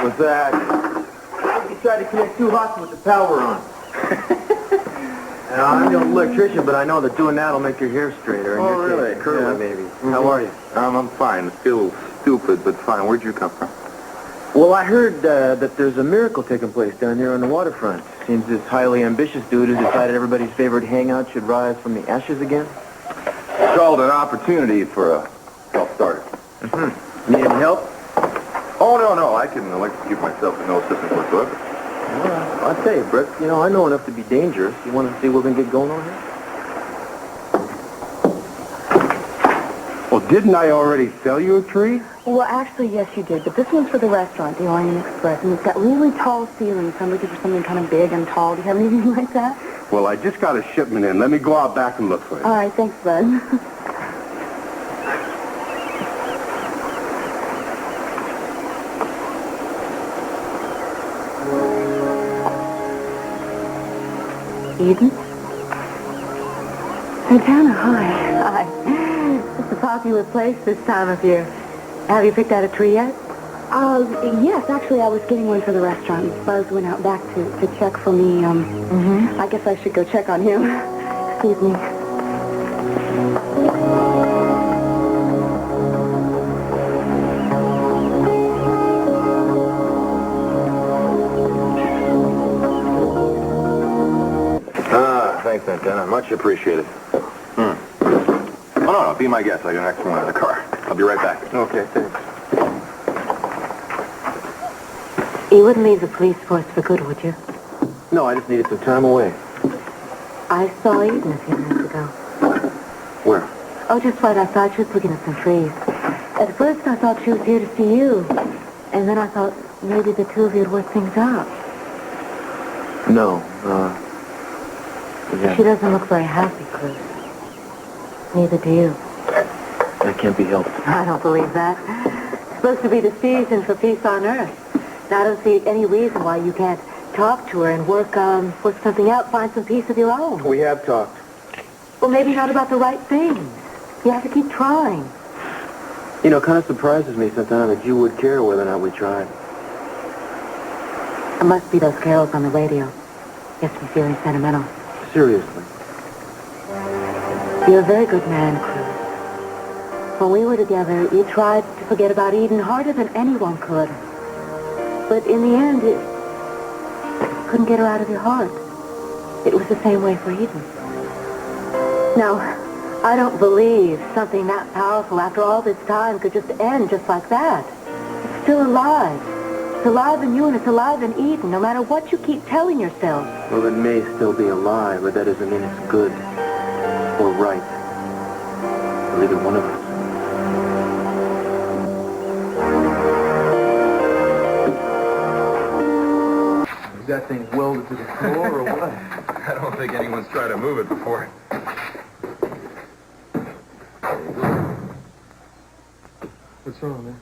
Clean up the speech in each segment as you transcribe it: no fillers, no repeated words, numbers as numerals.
What's that? You tried to connect two hots with the power on. I'm no electrician, but I know that doing that will make your hair straighter. Oh, really? Curly, maybe. Mm-hmm. How are you? I'm fine. It's still stupid, but fine. Where'd you come from? Well, I heard that there's a miracle taking place down here on the waterfront. Seems this highly ambitious dude has decided everybody's favorite hangout should rise from the ashes again. It's called an opportunity for a self-starter. Mm-hmm. Need any help? Oh, no. I can electrocute myself with no assistance whatsoever. Well, I'll tell you, Brick, I know enough to be dangerous. You want to see what we can get going on here? Well, didn't I already sell you a tree? Well, actually, yes, you did. But this one's for the restaurant, the Orient Express, and it's got really tall ceilings. So I'm looking for something kind of big and tall. Do you have anything like that? Well, I just got a shipment in. Let me go out back and look for it. All right, thanks, Bud. Eden? Santana, hi. Hi. It's a popular place this time of year. Have you picked out a tree yet? Yes, actually, I was getting one for the restaurant. Buzz went out back to check for me. I guess I should go check on him. Excuse me. Thanks, Santana. Much appreciated. Oh, no. Be my guest. I got an extra one in the car. I'll be right back. Okay, thanks. You wouldn't leave the police force for good, would you? No, I just needed some time away. I saw Eden a few minutes ago. Where? Oh, just right outside. She was looking at some trees. At first, I thought she was here to see you. And then I thought maybe the two of you would work things out. No, yeah. She doesn't look very happy, Cruz. Neither do you. That can't be helped. I don't believe that. It's supposed to be the season for peace on Earth. Now, I don't see any reason why you can't talk to her and work something out, find some peace of your own. We have talked. Well, maybe not about the right things. You have to keep trying. Kind of surprises me sometimes that you would care whether or not we tried. It must be those carols on the radio. Gets me feeling sentimental. Seriously. You're a very good man, Cruz. When we were together, you tried to forget about Eden harder than anyone could. But in the end, you couldn't get her out of your heart. It was the same way for Eden. Now, I don't believe something that powerful after all this time could just end just like that. It's still alive. It's alive in you and it's alive in Eden, no matter what you keep telling yourself. Well, it may still be alive, but that doesn't mean it's good or right for either one of us. You got things welded to the floor or what? I don't think anyone's tried to move it before. What's wrong, man?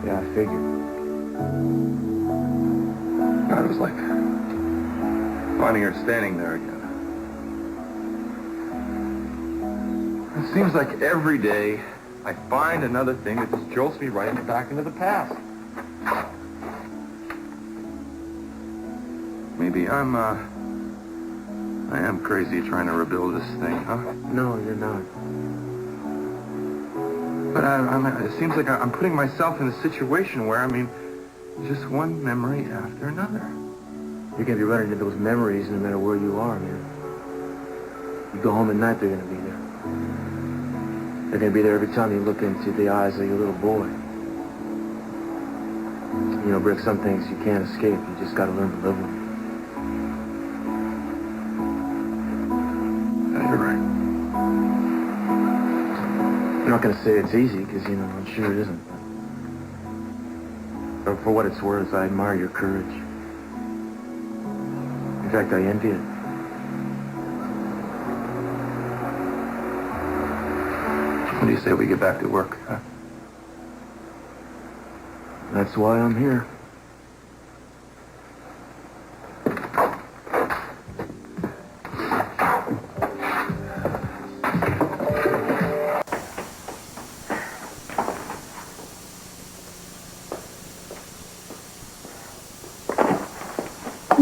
Yeah, I figured. God, it was like finding her standing there again. It seems like every day I find another thing that just jolts me right back into the past. Maybe I am crazy trying to rebuild this thing, huh? No, you're not. But it seems like I'm putting myself in a situation where, just one memory after another. You're going to be running into those memories no matter where you are, man. You go home at night, they're going to be there. They're going to be there every time you look into the eyes of your little boy. Brick, some things you can't escape. You just got to learn to live with them. Yeah, you're right. I'm not going to say it's easy, because, I'm sure it isn't. But for what it's worth, I admire your courage. In fact, I envy it. What do you say we get back to work, huh? That's why I'm here.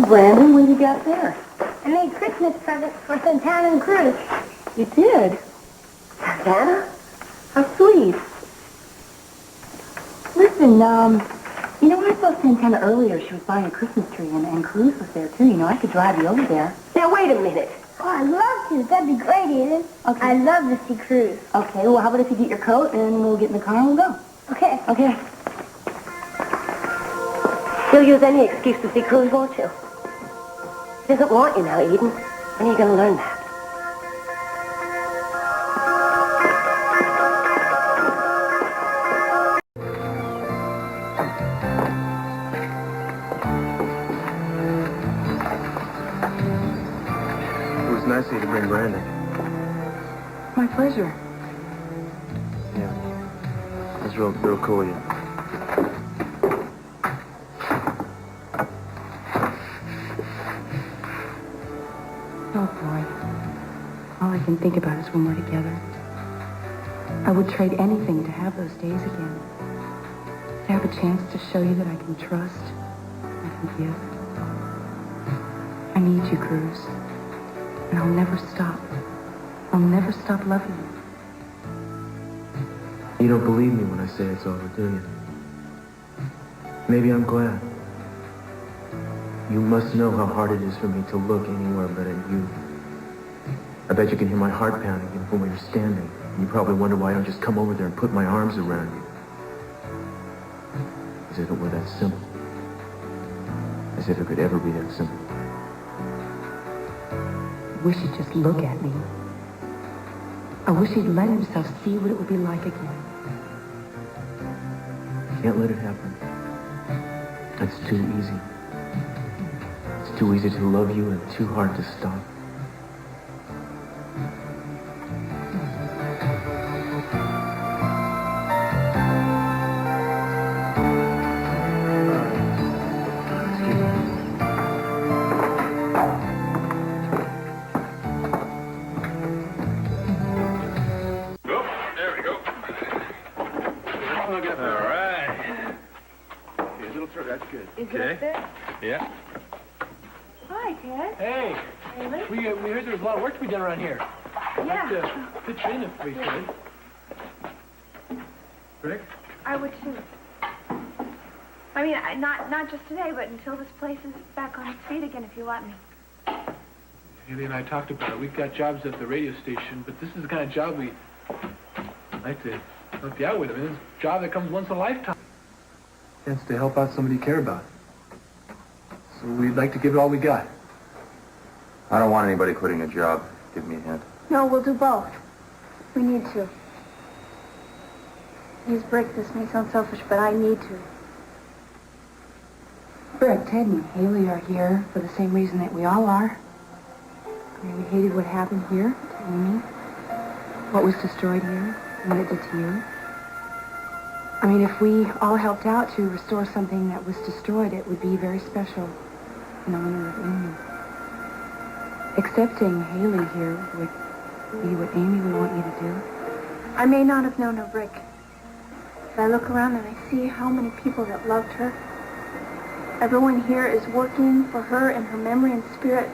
Brandon, what you got there? I made Christmas presents for Eden&Cruz. You did? Santana? How sweet. Listen, you know, I saw Santana earlier. She was buying a Christmas tree, and Cruz was there, too. You know, I could drive you over there. Now, wait a minute. Oh, I'd love to. That'd be great, Eden. Okay. I'd love to see Cruz. Okay, well, how about if you get your coat, and we'll get in the car and we'll go. Okay. Okay. You'll use any excuse to see Cruz, won't you? He doesn't want you now, Eden. When are you going to learn that? It was nice of you to bring Brandon. My pleasure. Yeah. That's real cool of you. Oh, boy. All I can think about is when we're together. I would trade anything to have those days again. To have a chance to show you that I can trust, I can give. I need you, Cruz. And I'll never stop. I'll never stop loving you. You don't believe me when I say it's over, do you? Maybe I'm glad. You must know how hard it is for me to look anywhere but at you. I bet you can hear my heart pounding even from where you're standing. And you probably wonder why I don't just come over there and put my arms around you. As if it were that simple. As if it could ever be that simple. I wish he'd just look at me. I wish he'd let himself see what it would be like again. Can't let it happen. That's too easy. It's too easy to love you and too hard to stop. Yeah. Hi, Ted. Hey. Haley? We heard there was a lot of work to be done around here. Yeah. I'd like to pitch in if we could. Rick? I would too. I mean, not just today, but until this place is back on its feet again, if you let me. Haley and I talked about it. We've got jobs at the radio station, but this is the kind of job we like to help you out with. I mean, it's a job that comes once in a lifetime. Chance to help out somebody you care about. So we'd like to give it all we got. I don't want anybody quitting a job. Give me a hint. No, we'll do both. We need to. Use Brick. This may sound selfish, but I need to. Brett, Ted, and Haley are here for the same reason that we all are. I mean, we hated what happened here to Amy, what was destroyed here, and what it did to you. I mean, if we all helped out to restore something that was destroyed, it would be very special in honor of Amy. Accepting Haley here would be what Amy would want you to do. I may not have known her, Brick, but I look around and I see how many people that loved her. Everyone here is working for her and her memory and spirit.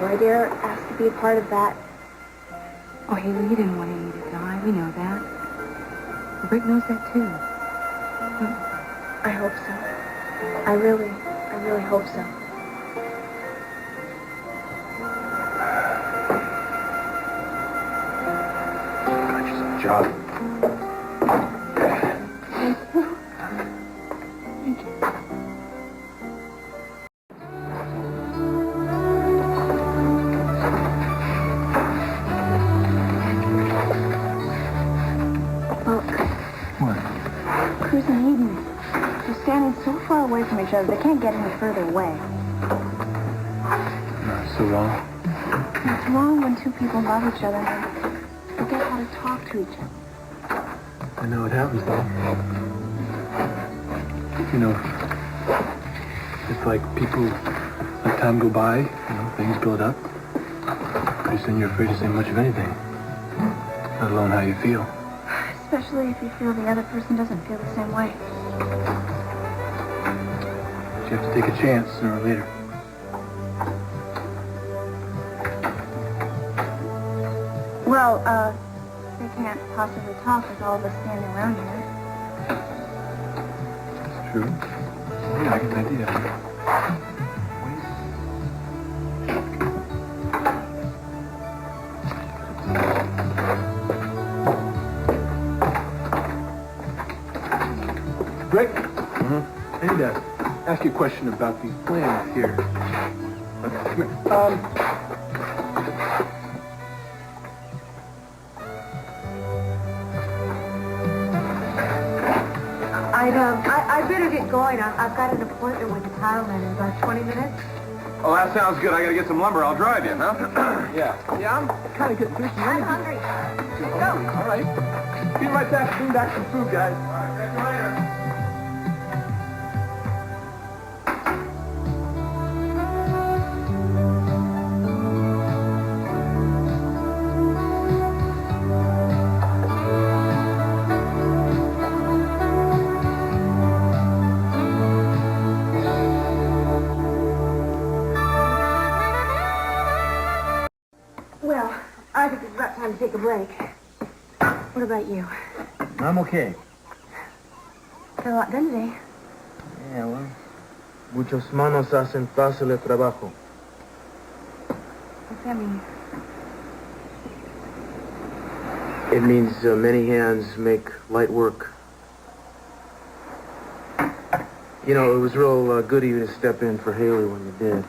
Do I dare ask to be a part of that? Oh, Haley, you didn't want Amy to die. We know that. Rick knows that, too. I hope so. I really hope so. Got you some job. Cruz and Eden, they're standing so far away from each other, they can't get any further away. So wrong. It's wrong when two people love each other. to each other. I know it happens, though. You know, it's like people let time go by, you know, things build up. Pretty soon you're afraid to say much of anything, let alone how you feel. Especially if you feel the other person doesn't feel the same way. You have to take a chance sooner or later. Well, they can't possibly talk with all of us standing around here. That's true. Yeah, I get the idea. Rick? Mm-hmm. I need to ask you a question about these plans here. Okay, come here. I better get going. I've got an appointment with the tile man in about 20 minutes. Oh, that sounds good. I gotta get some lumber. I'll drive you, huh? Yeah, I'm kind of getting thirsty. I'm hungry. All right. Be right back. Bring back some food, guys. All right, catch you later. Well, I think it's about time to take a break. What about you? I'm okay. Got a lot done today. Yeah, well, muchos manos hacen fácil el trabajo. What's that mean? It means many hands make light work. You know, it was real good of you to step in for Haley when you did.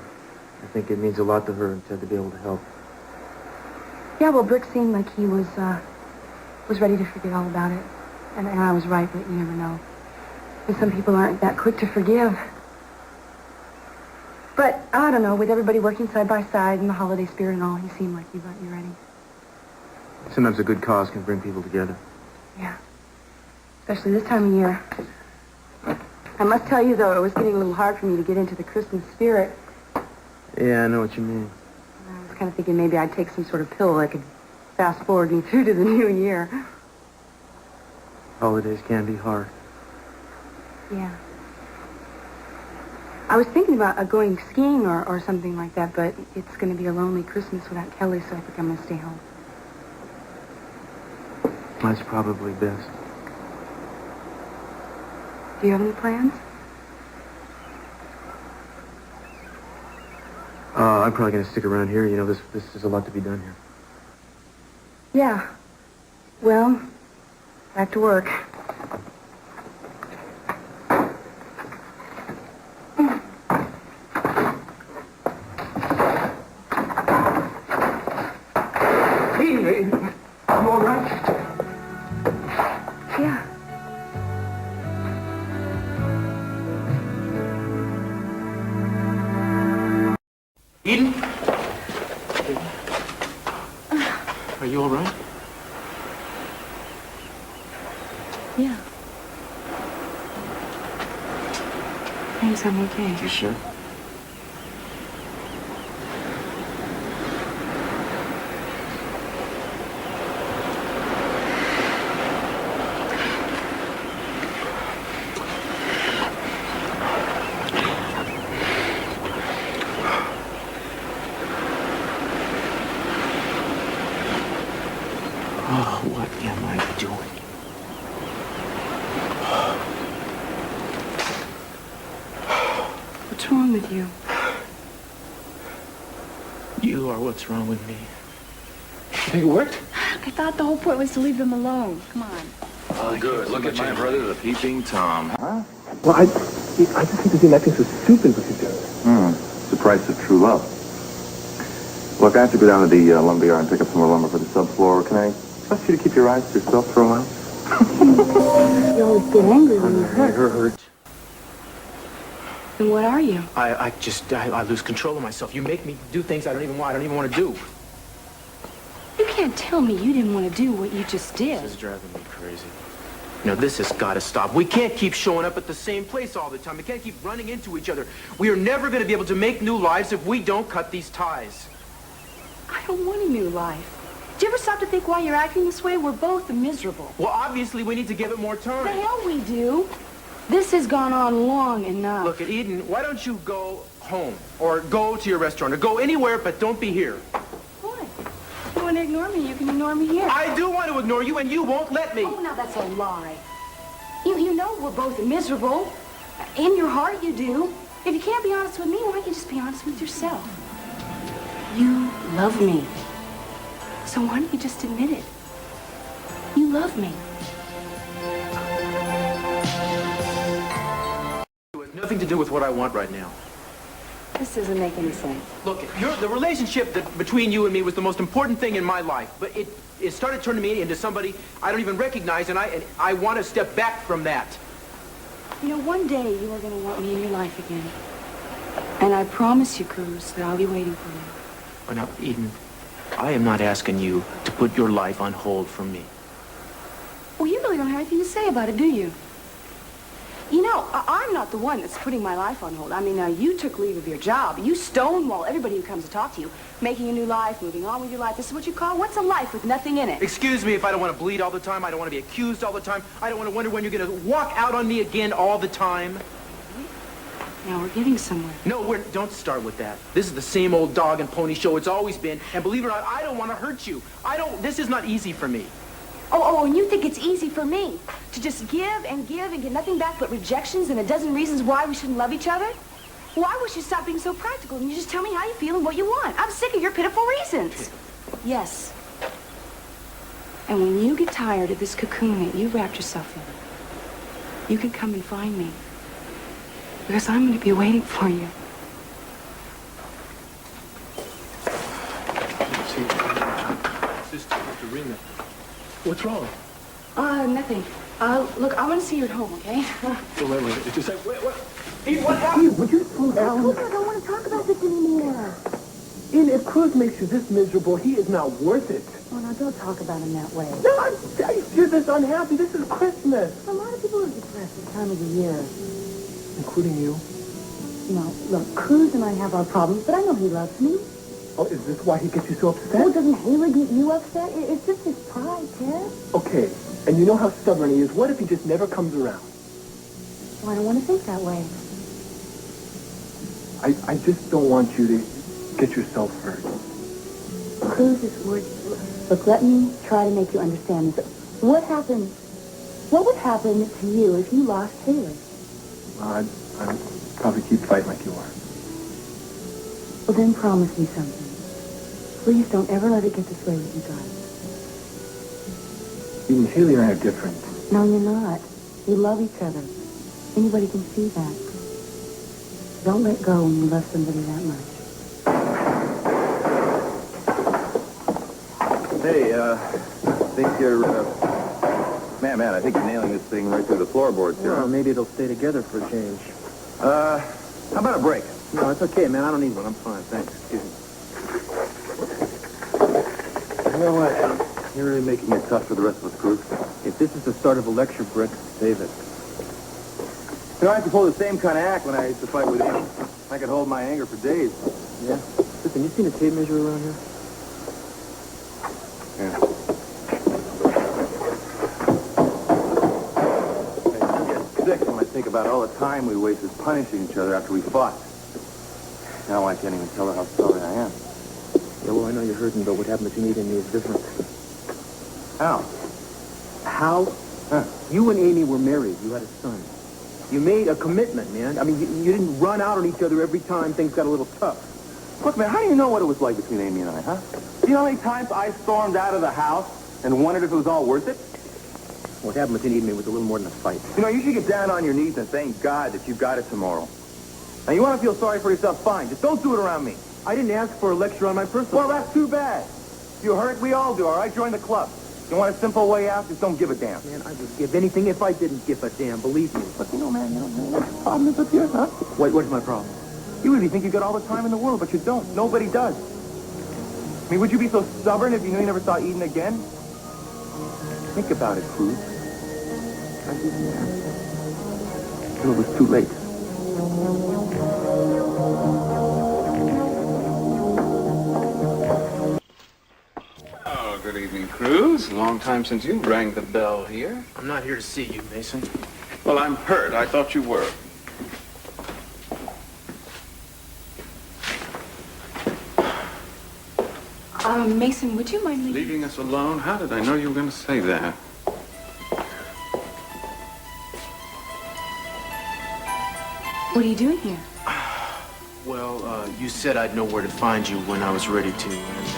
I think it means a lot to her and to be able to help. Yeah, well, Brick seemed like he was ready to forget all about it. And I was right, but you never know. And some people aren't that quick to forgive. But, I don't know, with everybody working side by side and the holiday spirit and all, he seemed like he was ready. Sometimes a good cause can bring people together. Yeah. Especially this time of year. I must tell you, though, it was getting a little hard for me to get into the Christmas spirit. Yeah, I know what you mean. I was kind of thinking maybe I'd take some sort of pill that could fast forward me through to the new year. Holidays can be hard. Yeah. I was thinking about going skiing or something like that, but it's going to be a lonely Christmas without Kelly, so I think I'm going to stay home. That's probably best. Do you have any plans? I'm probably going to stick around here. You know, this is a lot to be done here. Yeah. Well, back to work. Hey, you all right? Yeah. Eden? Are you all right? Yeah. Thanks, I'm okay. You sure? Oh, what am I doing? What's wrong with you? You are what's wrong with me. You think it worked? I thought the whole point was to leave them alone. Come on. Oh, good. Look at my brother, the peeping Tom. Huh? Well, I just think the thing I think so stupid what you're doing. It's the price of true love. Look, I have to go down to the lumber yard and pick up some more lumber for the subfloor. Can I trust you to keep your eyes to yourself for a while? You always get angry when you're hurt. hurt. And what are you? I lose control of myself. You make me do things I don't even want to do. You can't tell me you didn't want to do what you just did. This is driving me crazy. This has got to stop. We can't keep showing up at the same place all the time. We can't keep running into each other. We are never going to be able to make new lives if we don't cut these ties. I don't want a new life. Do you ever stop to think why you're acting this way? We're both miserable. Well, obviously, we need to give it more time. The hell we do. This has gone on long enough. Look, Eden, why don't you go home or go to your restaurant or go anywhere, but don't be here. What? If you want to ignore me, you can ignore me here. I do want to ignore you, and you won't let me. Oh, now that's a lie. You know we're both miserable. In your heart, you do. If you can't be honest with me, why don't you just be honest with yourself? You love me. So why don't you just admit it? You love me. It has nothing to do with what I want right now. This doesn't make any sense. Look, the relationship between you and me was the most important thing in my life, but it started turning me into somebody I don't even recognize, and I want to step back from that. One day you are going to want me in your life again. And I promise you, Cruz, that I'll be waiting for you. But now, Eden, I am not asking you to put your life on hold for me. Well, you really don't have anything to say about it, do you? I'm not the one that's putting my life on hold. I mean, you took leave of your job. You stonewall everybody who comes to talk to you. Making a new life, moving on with your life. This is what you call, what's a life with nothing in it? Excuse me if I don't want to bleed all the time. I don't want to be accused all the time. I don't want to wonder when you're going to walk out on me again all the time. Now we're getting somewhere. No, don't start with that. This is the same old dog and pony show it's always been. And believe it or not, I don't want to hurt you. This is not easy for me. Oh, and you think it's easy for me to just give and get nothing back but rejections and a dozen reasons why we shouldn't love each other? Well, I wish you'd stop being so practical and you just tell me how you feel and what you want. I'm sick of your pitiful reasons. Yes. And when you get tired of this cocoon that you wrapped yourself in, you can come and find me. Because I'm going to be waiting for you. Sister Rena, what's wrong? Nothing. Look, I want to see you at home, okay? Wait. It's just like, wait, what? Eden, what happened? Would you slow down? I don't want to talk about this anymore. Eden, if Cruz makes you this miserable, he is not worth it. Oh, now, don't talk about him that way. No, you're this unhappy. This is Christmas. A lot of people are depressed this time of the year. Including you. No, look, Cruz and I have our problems, but I know he loves me. Oh, is this why he gets you so upset? Well, doesn't Haley get you upset? It's just his pride, Ted. Okay, and you know how stubborn he is. What if he just never comes around? Well, I don't want to think that way. I just don't want you to get yourself hurt. Cruz is worth... Look, let me try to make you understand this. What would happen to you if you lost Haley? I'd probably keep fighting like you are. Well, then promise me something. Please don't ever let it get this way with you guys. Even Haley and I are different. No, you're not. You love each other. Anybody can see that. Don't let go when you love somebody that much. Hey, think you're, man, I think you're nailing this thing right through the floorboards here. Well, maybe it'll stay together for a change. How about a break? No, it's okay, man. I don't need one. I'm fine. Thanks. Excuse me. You know what? You're really making it tough for the rest of us, Cruz. If this is the start of a lecture, Brick, save it. I used to pull the same kind of act when I used to fight with Amy. I could hold my anger for days. Yeah? Listen, you seen a tape measure around here? Yeah. I get sick when I think about all the time we wasted punishing each other after we fought. Now I can't even tell her how sorry I am. Yeah, well, I know you're hurting, but what happened between Eden and me is different. How? How? Huh. You and Amy were married. You had a son. You made a commitment, man. I mean, you didn't run out on each other every time things got a little tough. Look, man, how do you know what it was like between Amy and I, huh? Do you know how many times I stormed out of the house and wondered if it was all worth it? What happened between Eden and me was a little more than a fight. You know, you should get down on your knees and thank God that you got it tomorrow. Now, you want to feel sorry for yourself, fine. Just don't do it around me. I didn't ask for a lecture on my personal... Well, that's too bad. You hurt, we all do, all right? Join the club. You want a simple way out? Just don't give a damn. Man, I would give anything if I didn't give a damn, believe me. But, you know, man, what the problem is with you, huh? What's my problem? You really think you got all the time in the world, but you don't. Nobody does. I mean, would you be so stubborn if you knew you never saw Eden again? Think about it, Cruz. I didn't know. Until it was too late. Oh, good evening, Cruz. Long time since you rang the bell here. I'm not here to see you, Mason. Well, I'm hurt. I thought you were. Mason, would you mind Leaving us alone? How did I know you were going to say that? What are you doing here? Well, you said I'd know where to find you when I was ready to, and,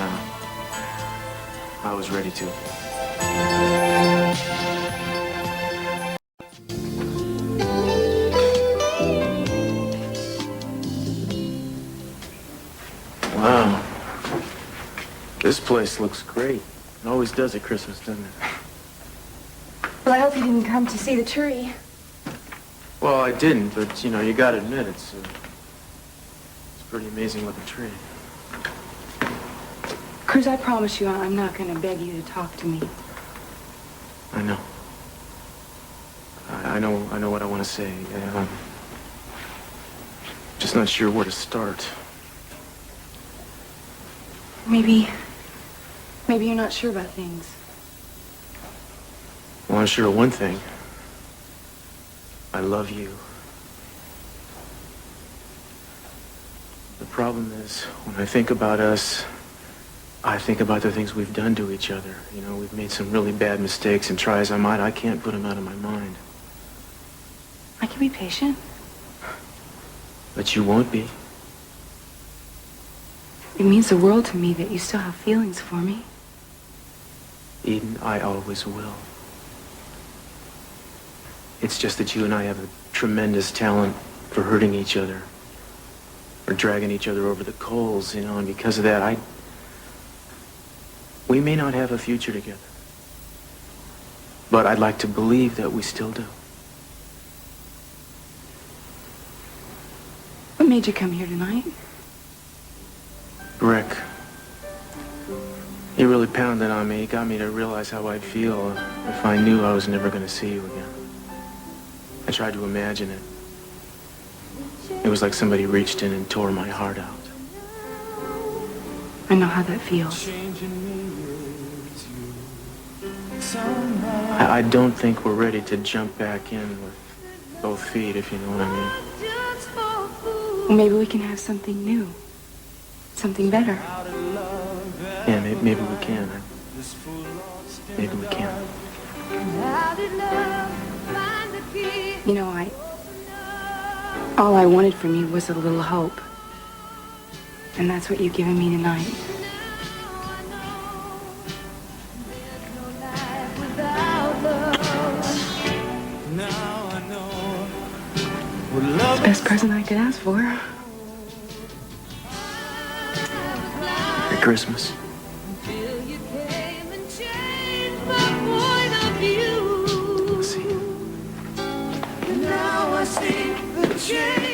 I was ready to. Wow. This place looks great. It always does at Christmas, doesn't it? Well, I hope you didn't come to see the tree. Well, I didn't, but, you know, you gotta admit, it's a pretty amazing looking tree. Cruz, I promise you I'm not going to beg you to talk to me. I know. I know what I want to say. I'm just not sure where to start. Maybe you're not sure about things. Well, I'm sure of one thing. I love you. The problem is, when I think about us, I think about the things we've done to each other. You know, we've made some really bad mistakes, and try as I might, I can't put them out of my mind. I can be patient. But you won't be. It means the world to me that you still have feelings for me. Eden, I always will. It's just that you and I have a tremendous talent for hurting each other. Or dragging each other over the coals, you know, and because of that, we may not have a future together. But I'd like to believe that we still do. What made you come here tonight? Rick. He really pounded on me. He got me to realize how I'd feel if I knew I was never going to see you again. I tried to imagine it. It was like somebody reached in and tore my heart out. I know how that feels. I don't think we're ready to jump back in with both feet, if you know what I mean. Well, maybe we can have something new. Something better. Yeah, maybe we can. Maybe we can. You know, all I wanted from you was a little hope. And that's what you've given me tonight. It's the best present I could ask for. Merry Christmas. See you. Now I see the change.